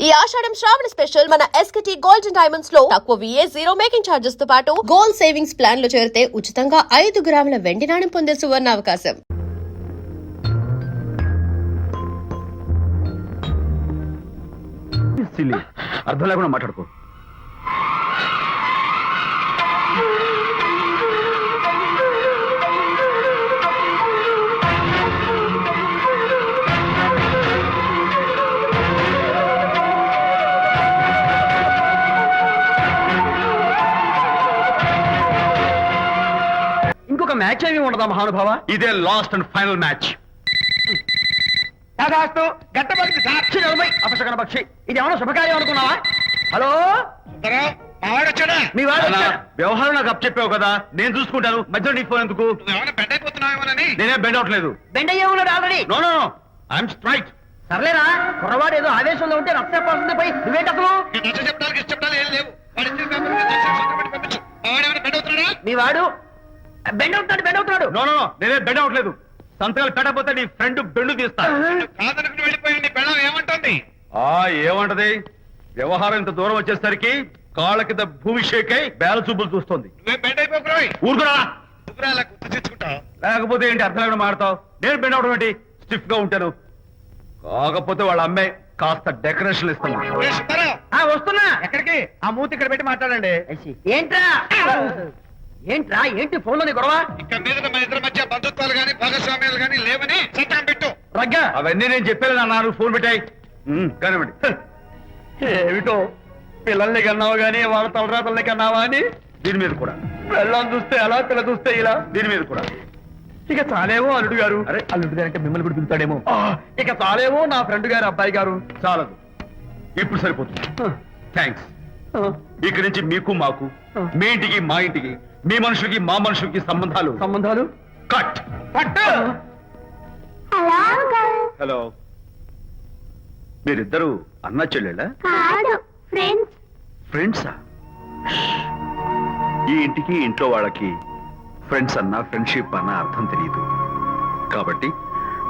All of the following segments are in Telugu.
ఈ ఆషాఢం శ్రావణ స్పెషల్ మన ఎస్కేటీ గోల్డ్ అండ్ డైమండ్స్ లో తక్కువ VA జీరో మేకింగ్ ఛార్జెస్ తో పాటు గోల్డ్ సేవింగ్స్ ప్లాన్ లో చేరితే ఉచితంగా 5 గ్రాముల వెండి నాణెం పొందే సువర్ణ అవకాశం. అర్థం లేకుండా మాట్లాడుకో. ఇంకొక మ్యాచ్ ఏమి ఉండదా మహానుభావ? ఇదే లాస్ట్ అండ్ ఫైనల్ మ్యాచ్. గట్టబడి సాక్షి నిలబై అపశకన పక్షి, ఇది ఏమన్నా శుభకార్యం అనుకున్నావా? హలో మీ వాడు వ్యవహారం నాకు అప్ చెప్పావు కదా, నేను చూసుకుంటాను. మధ్యలో నీకు ఫోన్ ఎందుకు? నేనే బెండ్ అవట్లేదు. బెండ్ అయ్యే ఉన్నాడు already. No no no, I'm straight. సర్లేరా, కుర్రవాడు ఏదో ఆవేశంలో ఉంటే రక్త పడుతుంది. పోయి నువ్వేంటి అసలు? మీ వాడు బెండ్ అవుతున్నాడు. నో నో నో, నేనే బెండ్ అవట్లేదు. సంతకాలు పెట్టకపోతే నీ ఫ్రెండ్ బెండు తీస్తా. ఏమంటది? వ్యవహారం ఇంత దూరం వచ్చేసరికి కాళ్ళ కింద భూమి షేక్ అయి బేల చూపులు చూస్తుంది. ఊరుకురా, లేకపోతే ఏంటి అర్థం లేకుండా మాడతావు? నేను బెండ్ అవడం ఏంటి? స్టిఫ్ గా ఉంటాను. కాకపోతే వాళ్ళ అమ్మాయి కాస్త డెకరేషన్ ఇస్తాను. వస్తున్నా. ఎక్కడికి? ఆ మూతి ఇక్కడ పెట్టి మాట్లాడండి. ఏంట్రా ఏంటి ఫోన్ లోని గొడవ? ఇక్కడ మీద మన ఇద్దరి మధ్య బంధుత్వాలు గాని భాగస్వామ్యాలు గాని లేవని చట్టం పెట్టు. రగ్గా అవన్నీ నేను చెప్పాను అన్నారు. ఫోన్ పెట్టాయి కానివ్వండి. ఏమిటో పిల్లల్ని కన్నావు గానీ వాళ్ళ తలరాతల్ని కన్నావా అని దీని మీద కూడా. పిల్లల్ని చూస్తే అలా, పిల్ల చూస్తే ఇలా. దీని మీద కూడా ఇక చాలేమో అల్లుడు గారు. అరే అల్లుడు గారు అంటే మిమ్మల్ని కూడా పిలుతాడేమో. ఇక చాలేమో నా ఫ్రెండ్ గారు అబ్బాయి గారు. చాలదు, ఇప్పుడు సరిపోతుంది. థ్యాంక్స్. ఇక్కడి నుంచి మీకు మాకు, మీ ఇంటికి మా ఇంటికి, మీ మనుషులకి మా మనుషులకి సంబంధాలు కట్. హలో, మీరిద్దరు అన్నా చెల్లెళ్ళా? ఫ్రెండ్సా? ఈ ఇంటికి ఇంట్లో వాళ్ళకి ఫ్రెండ్స్ అన్నా ఫ్రెండ్షిప్ అన్నా అర్థం తెలియదు. కాబట్టి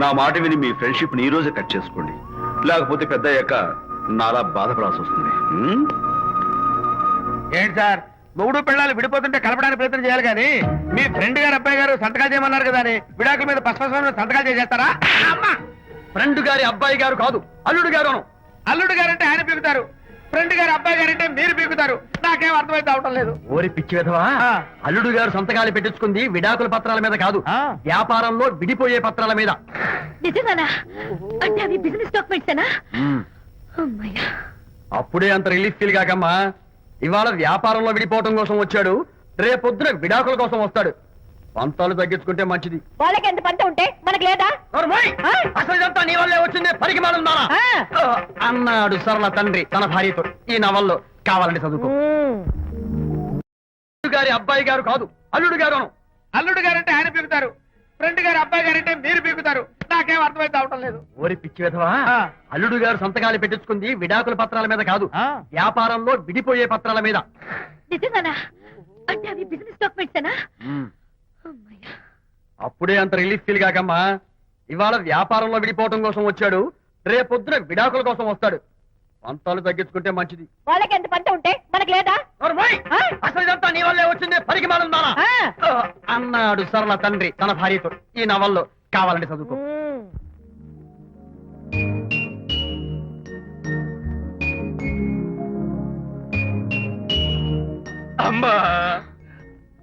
నా మాట విని మీ ఫ్రెండ్షిప్ ని ఈ రోజే కట్ చేసుకోండి. లేకపోతే పెద్ద అయ్యాక నాలా బాధపడాల్సి వస్తుంది. ఏంటి సార్, మొగుడు పిల్లలు విడిపోతుంటే కలపడానికి ప్రయత్నం చేయాలి కానీ మీ ఫ్రెండ్ గారు అబ్బాయి గారు సంతకాలు చేయమన్నారు కదా అని విడాకుల మీద పశ్చిమ సంతకాలు చేసేస్తారా? ఫ్రెండ్ గారి అబ్బాయి గారు కాదు, అల్లుడు గారు. అల్లుడు గారు అంటే ఆయన పీకుతారు, ఫ్రెండ్ గారు అబ్బాయి గారు అంటే మీరు పీకుతారు. నాకేం అర్థమైతే అవటం లేదు. ఓరి పిచ్చి విధవా, అల్లుడు గారు సంతకాలు పెట్టించుకుంది విడాకుల పత్రాల మీద కాదు, వ్యాపారంలో విడిపోయే పత్రాల మీద. నిజంగానా? అంటే అవి బిజినెస్ డాక్యుమెంట్సేనా? అప్పుడే అంత రిలీఫ్ ఫీల్ కాకమ్మా. ఇవాళ వ్యాపారంలో విడిపోవటం కోసం వచ్చాడు, రేపొద్దున విడాకుల కోసం వస్తాడు. పంతాలు తగ్గించుకుంటే మంచిది. వాళ్ళకి ఎంత పంట ఉంటే మనకు లేదా? అసలు ఇదంతా నీ వల్లే వచ్చిందే, పనికి మాలం అన్నాడు సరళ తండ్రి తన భార్యతో. ఈ నవల్లో కావాలంటే చదువుకో. గారి అబ్బాయి గారు కాదు, అల్లుడు గారు. అల్లుడు గారంటే ఆయన పీకుతారు, ఫ్రెండ్ గారు అబ్బాయి గారంటే మీరు పీకుతారు. నాకేం అర్థమైతే అవటం లేదు. ఓరి పిచ్చి విధవా, అల్లుడు గారు సంతకాలు పెట్టించుకుంది విడాకుల పత్రాల మీద కాదు, వ్యాపారంలో విడిపోయే పత్రాల మీద. నిజంగానా? అంటే అవి బిజినెస్ డాక్యుమెంట్సేనా? అప్పుడే అంత రిలీఫ్ ఫీల్ కాకమ్మా. ఇవాళ వ్యాపారంలో విడిపోవటం కోసం వచ్చాడు, రేపొద్దున విడాకుల కోసం వస్తాడు. పంతాలు తగ్గించుకుంటే మంచిది. వాళ్ళకి ఎంత పంట ఉంటే మనకు లేదా? అసలు ఇదంతా నీ వల్లే వచ్చిందే, పనికి మాలం అన్నాడు సరళ తండ్రి తన భార్యతో. ఈ నవల్లో కావాలంటే చదువుకో. అమ్మా,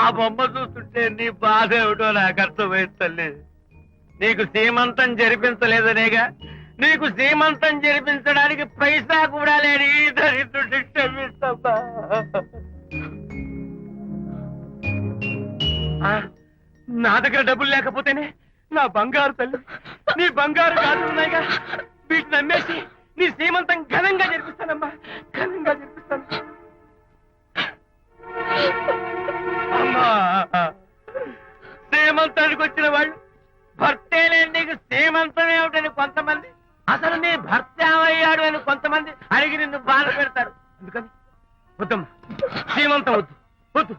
ఆ బొమ్మ చూస్తుంటే నీ బాధ ఏమిటో నాకు అర్థమైంది తల్లి. నీకు సీమంతం జరిపించలేదనేగా, నీకు సీమంతం జరిపించడానికి పైసా కూడా లేని దరిద్రుడి క్షమిస్తమ్మా. నా దగ్గర డబ్బులు లేకపోతేనే నా బంగారు తల్లి, నీ బంగారు గాజులు ఉన్నాయిగా, వీటిని నమ్మేసి నీ సీమంతం ఘనంగా జరిపిస్తానమ్మా, ఘనంగా జరిపిస్తాను. అమ్మా, సీమంతానికి వచ్చిన వాళ్ళు భర్తే లేని నీకు సీమంతం ఏమిటని కొంతమంది, అసలు నీ భర్త ఏమయ్యాడు అని కొంతమంది అడిగి నిన్ను బాధ పెడతారు. అందుకని వద్దమ్మా, సీమంతం వద్దు వద్దు.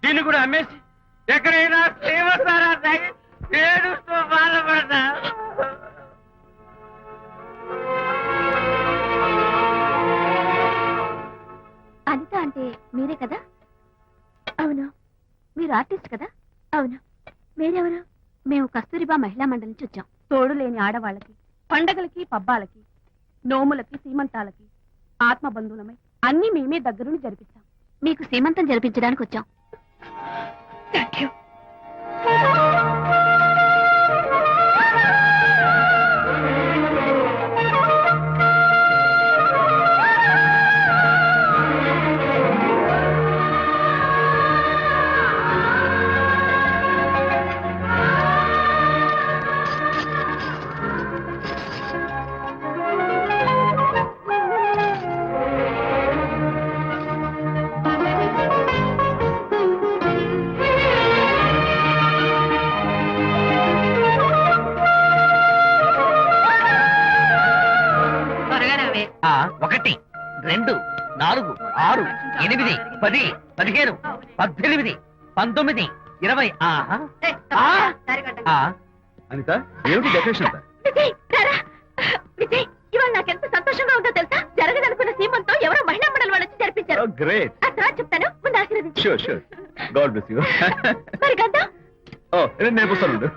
దీన్ని కూడా అమ్మేసి ఎక్కడైనా సీమసారా తాగి ఏడుస్తూ బాధపడతా. అంటే మీరే కదా? అవును. మీరు ఆర్టిస్ట్ కదా? అవును. మీరెవరు? మేము కస్తూరిబా మహిళా మండలి నుంచి వచ్చాం. తోడు లేని ఆడవాళ్ళకి, పండగలకి, పబ్బాలకి, నోములకి, సీమంతాలకి ఆత్మ బంధువులమై అన్ని మేమే దగ్గరుండి జరిపిస్తాం. మీకు సీమంతం జరిపించడానికి వచ్చాం. Thank you. ఆ 1 2 4 6 8 10 15 18 19 20. ఆహా ఆ, అనిత ఏమిటి డెకరేషన్ అంతా? విజయ్, రారా. విజయ్, ఇవాళ నాకెంత సంతోషంగా ఉందో తెలుసా? జరగదనుకున్న సీమంతో ఎవరో మహిళా మండలి వాళ్ళు వచ్చి జరిపించారు. గ్రేట్. ఆ తర్వాత చెప్తాను, ముందు ఆశీర్వదించు. Sure sure. God bless you. మరి గంధం. ఓ నేను వస్తాను.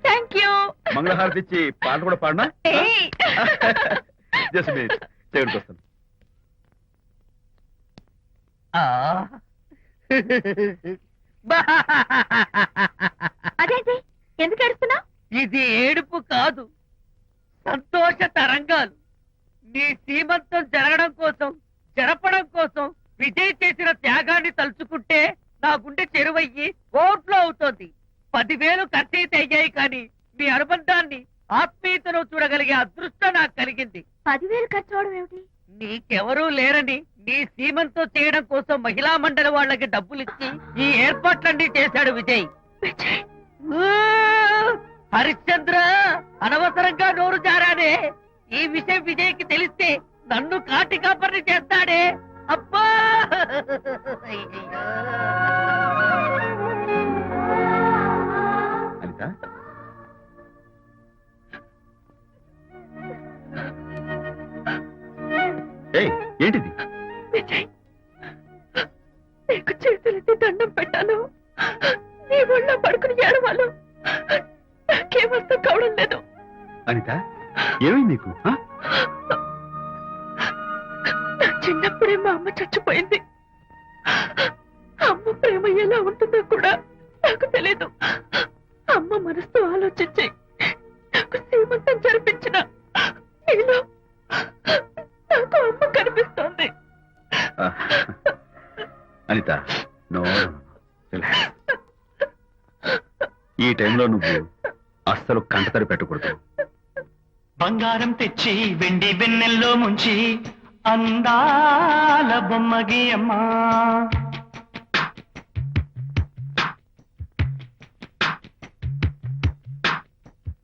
Thank you. మంగళహారతి ఇచ్చి పాట కూడా పాడినా? జస్ట్ మినిట్, చేయడానికి వస్తాను. అదేంటి, ఎందుకు ఏడుస్తున్నావు? ఇది ఏడుపు కాదు, సంతోష తరంగాలు. నీ సీమంతం జరగడం కోసం, జరపడం కోసం విజయ్ చేసిన త్యాగాన్ని తలుచుకుంటే నా గుండె చెరువయ్యి ఓట్లో అవుతోంది. 10,000 ఖర్చయితే అయ్యాయి, కానీ మీ అనుబంధాన్ని, ఆత్మీయతను చూడగలిగే అదృష్టం నాకు కలిగింది. 10,000 ఖర్చు అవడం ఏమిటి? నీకెవరూ లేరని నీ సీమంతో చేయడం కోసం మహిళా మండలి వాళ్ళకి డబ్బులిచ్చి ఈ ఏర్పాట్లన్నీ చేశాడు విజయ్. ఊ, హరిశ్చంద్ర, అనవసరంగా నోరు జారానే. ఈ విషయం విజయ్కి తెలిస్తే నన్ను కాటి కాపర్ని చేస్తాడే. అబ్బా, అనిత ఏయ్, ఏంటిది? విజయ్, నీకు చేతులెత్తి దండం పెట్టాను. నీ ఒళ్ళో పడుకుని ఏడవాలు. నాకేమర్థం కావడం లేదు. అనిత ఏమైంది నీకు? నా చిన్నప్పుడే మా అమ్మ చచ్చిపోయింది. అమ్మ ప్రేమ ఎలా ఉంటుందో కూడా నాకు తెలీదు. అమ్మ మనసుతో ఆలోచించి నాకు సీమంతం జరిపించిన నీలో నాకు అమ్మ కనిపిస్తోంది. అనిత నో, ఈ టైంలో నువ్వు అస్సలు కంటతడి పెట్టకూడదు. బంగారం తెచ్చి వెండి వెన్నెల్లో ముంచి అందాల బొమ్మగియమ్మా,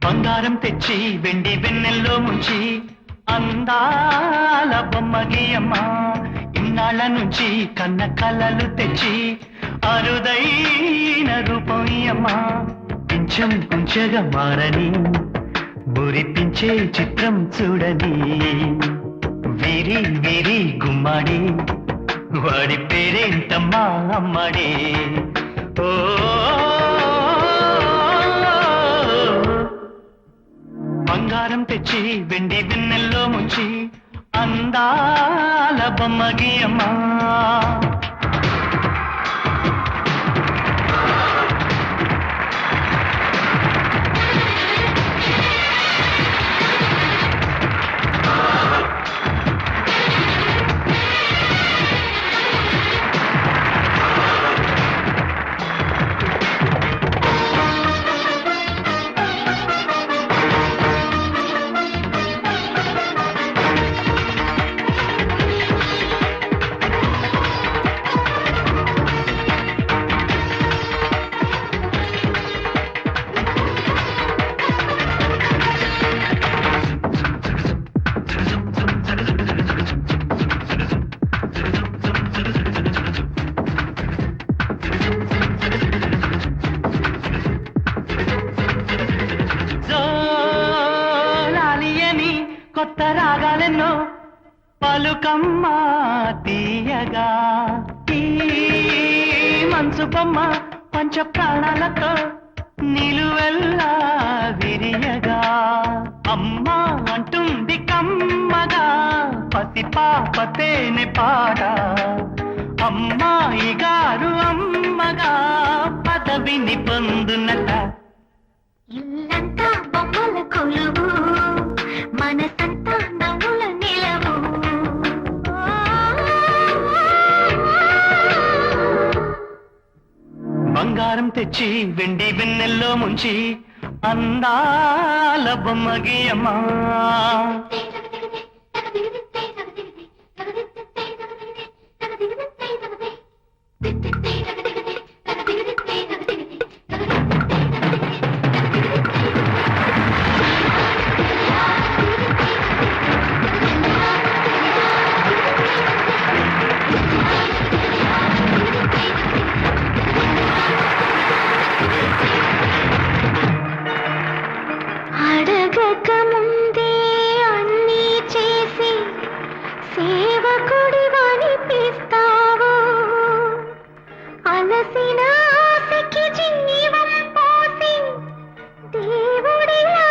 బంగారం తెచ్చి వెండి వెన్నెల్లో ముంచి అందాల బొమ్మగియమ్మా, ఇన్నాళ్ళ నుంచి కన్న కలలు తెచ్చి అరుదైన రూపమయ్యమ్మా, కొంచెం కొంచెగా మారని మురిపించే చిత్రం చూడని, వీరి వీరి గుమ్మాడి వాడి పేరేంటమ్మా అమ్మాడి. ఓ బంగారం తెచ్చి వెండి వెన్నెల్లో ముంచి అందాల బొమ్మగియమ్మా. కొత్త రాగాలెన్నో పలుకమ్మ తీయగా ఈ మనసు బొమ్మ పంచ ప్రాణాలతో నిలువెల్లా విరియగా అమ్మా అంటుంది కమ్మగా పసి పాప తేనె పాట అమ్మాయి గారు అమ్మగా పదవిని పొందునట. ఇల్లంతా బొమ్మల కొలువు మనసంతా నవ్వుల నిలవు. బంగారం తెచ్చి వెండి వెన్నెల్లో ముంచి అందాల బొమ్మగియమ్మా అడగక ముందే అన్నీ చేసి సేవకుడి వనిపిస్తావు. అలసిన ఆశకి జీవం పోసి దేవుడిలా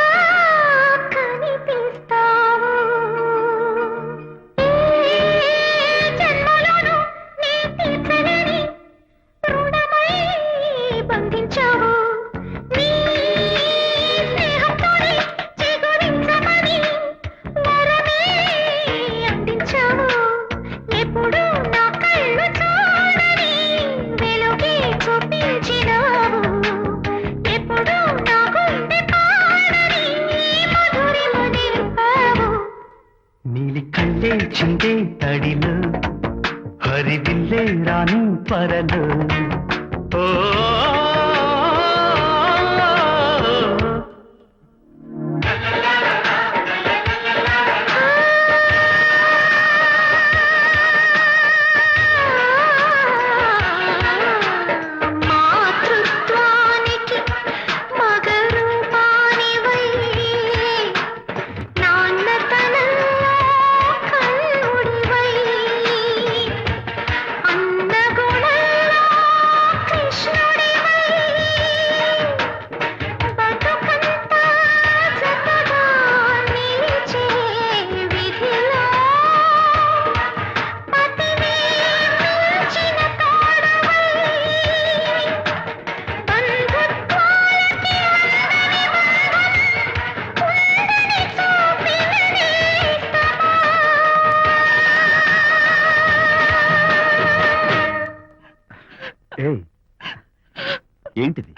కనిపిస్తావు. ఏ జన్మలోనూ నీ తీర్చలేని రుణమై బంధించావు. నీ స్నేహంతోనే చిగురించమని వరమే అందించావు. ఎప్పుడు నా కళ్ళు చూడని వెలుగే చూపించినావు. ఎప్పుడు నా గుండె పాడని మధురిమ నింపావు. నీలి కళ్ళే చిందే తడిలో హరివిల్లే రాని పరలో ఓ మాతృత్వానికి మగరూపానివై నాన్నతనంలో కల్లుడివై అన్నగుణంలో కృష్ణుడివై బతుకంతా జతగా నిలిచే విధిలో పతిని మించిన తోడువై బంధుత్వాలకి అందని బంధం ఉందని చూపిన నేస్తమా. ఏంటిది?